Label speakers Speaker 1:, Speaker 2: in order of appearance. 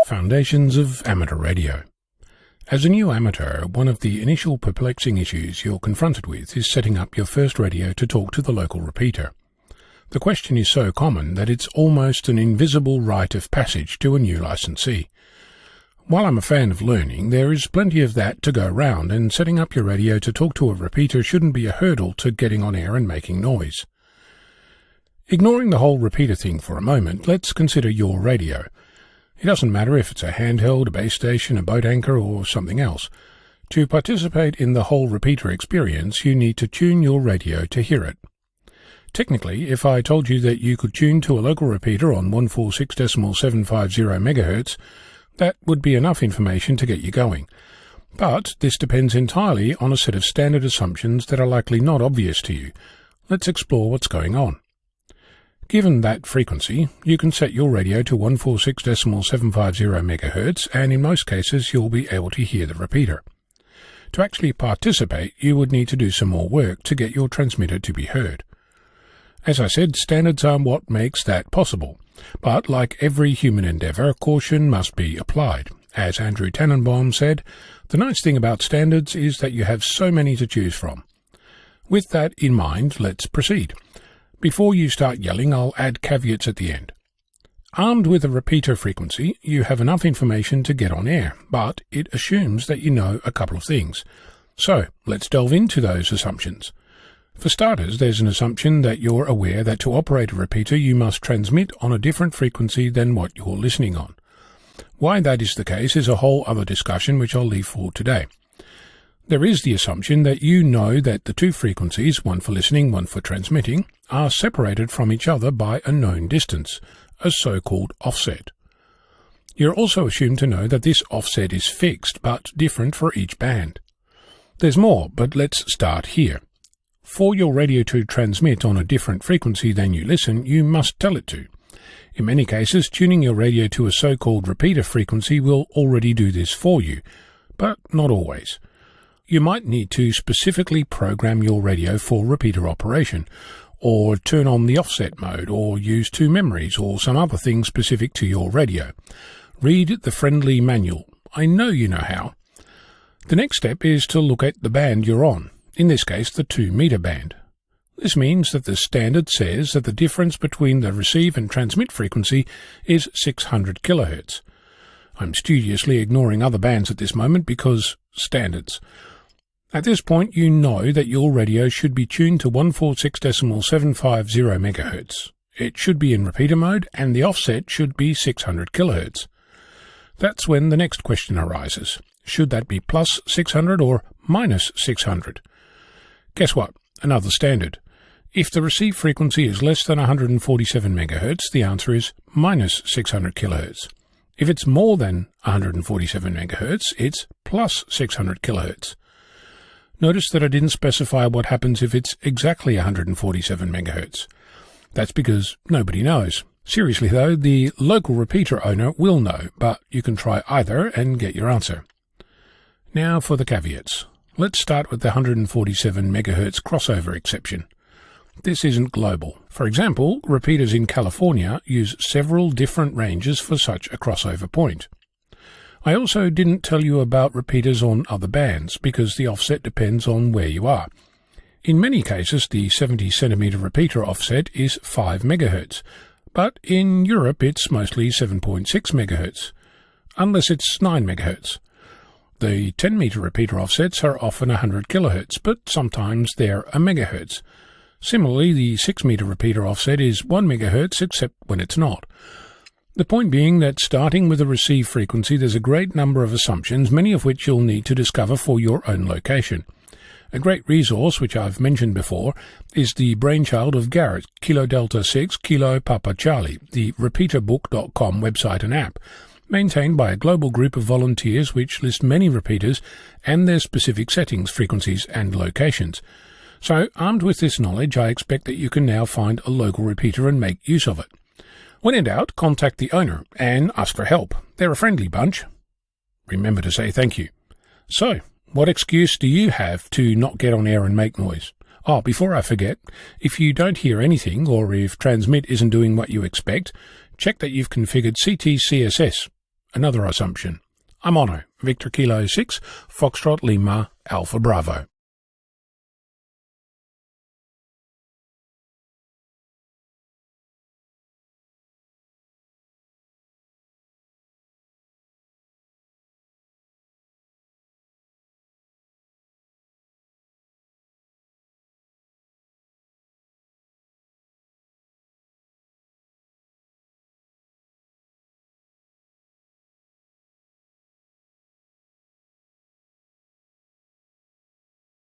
Speaker 1: Foundations of Amateur Radio. As a new amateur, one of the initial perplexing issues you're confronted with is setting up your first radio to talk to the local repeater. The question is so common that it's almost an invisible rite of passage to a new licensee. While I'm a fan of learning, there is plenty of that to go round, and setting up your radio to talk to a repeater shouldn't be a hurdle to getting on air and making noise. Ignoring the whole repeater thing for a moment, let's consider your radio. It doesn't matter if it's a handheld, a base station, a boat anchor, or something else. To participate in the whole repeater experience, you need to tune your radio to hear it. Technically, if I told you that you could tune to a local repeater on 146.750 MHz, that would be enough information to get you going. But this depends entirely on a set of standard assumptions that are likely not obvious to you. Let's explore what's going on. Given that frequency, you can set your radio to 146.750 MHz, and in most cases you'll be able to hear the repeater. To actually participate, you would need to do some more work to get your transmitter to be heard. As I said, standards are what makes that possible. But like every human endeavour, caution must be applied. As Andrew Tanenbaum said, the nice thing about standards is that you have so many to choose from. With that in mind, let's proceed. Before you start yelling, I'll add caveats at the end. Armed with a repeater frequency, you have enough information to get on air, but it assumes that you know a couple of things. So, let's delve into those assumptions. For starters, there's an assumption that you're aware that to operate a repeater you must transmit on a different frequency than what you're listening on. Why that is the case is a whole other discussion which I'll leave for today. There is the assumption that you know that the two frequencies, one for listening, one for transmitting, are separated from each other by a known distance, a so-called offset. You're also assumed to know that this offset is fixed but different for each band. There's more, but let's start here. For your radio to transmit on a different frequency than you listen, you must tell it to. In many cases, tuning your radio to a so-called repeater frequency will already do this for you, but not always. You might need to specifically program your radio for repeater operation, or turn on the offset mode, or use two memories, or some other thing specific to your radio. Read the friendly manual. I know you know how. The next step is to look at the band you're on, in this case the 2-meter band. This means that the standard says that the difference between the receive and transmit frequency is 600 kHz. I'm studiously ignoring other bands at this moment because standards. At this point, you know that your radio should be tuned to 146.750 MHz. It should be in repeater mode, and the offset should be 600 kHz. That's when the next question arises. Should that be plus 600 or minus 600? Guess what? Another standard. If the receive frequency is less than 147 MHz, the answer is minus 600 kHz. If it's more than 147 MHz, it's plus 600 kHz. Notice that I didn't specify what happens if it's exactly 147 MHz. That's because nobody knows. Seriously though, the local repeater owner will know, but you can try either and get your answer. Now for the caveats. Let's start with the 147 MHz crossover exception. This isn't global. For example, repeaters in California use several different ranges for such a crossover point. I also didn't tell you about repeaters on other bands because the offset depends on where you are. In many cases, the 70 cm repeater offset is 5 MHz, but in Europe it's mostly 7.6 MHz, unless it's 9 MHz. The 10-meter repeater offsets are often 100 kHz, but sometimes they're a megahertz. Similarly, the 6-meter repeater offset is 1 MHz, except when it's not. The point being that starting with a receive frequency, there's a great number of assumptions, many of which you'll need to discover for your own location. A great resource, which I've mentioned before, is the brainchild of Garrett, Kilo Delta 6, Kilo Papa Charlie, the repeaterbook.com website and app, maintained by a global group of volunteers which list many repeaters and their specific settings, frequencies and locations. So, armed with this knowledge, I expect that you can now find a local repeater and make use of it. When in doubt, contact the owner and ask for help. They're a friendly bunch. Remember to say thank you. So, what excuse do you have to not get on air and make noise? Oh, before I forget, if you don't hear anything or if transmit isn't doing what you expect, check that you've configured CTCSS. Another assumption. I'm Otto, Victor Kilo 6, Foxtrot Lima, Alpha Bravo.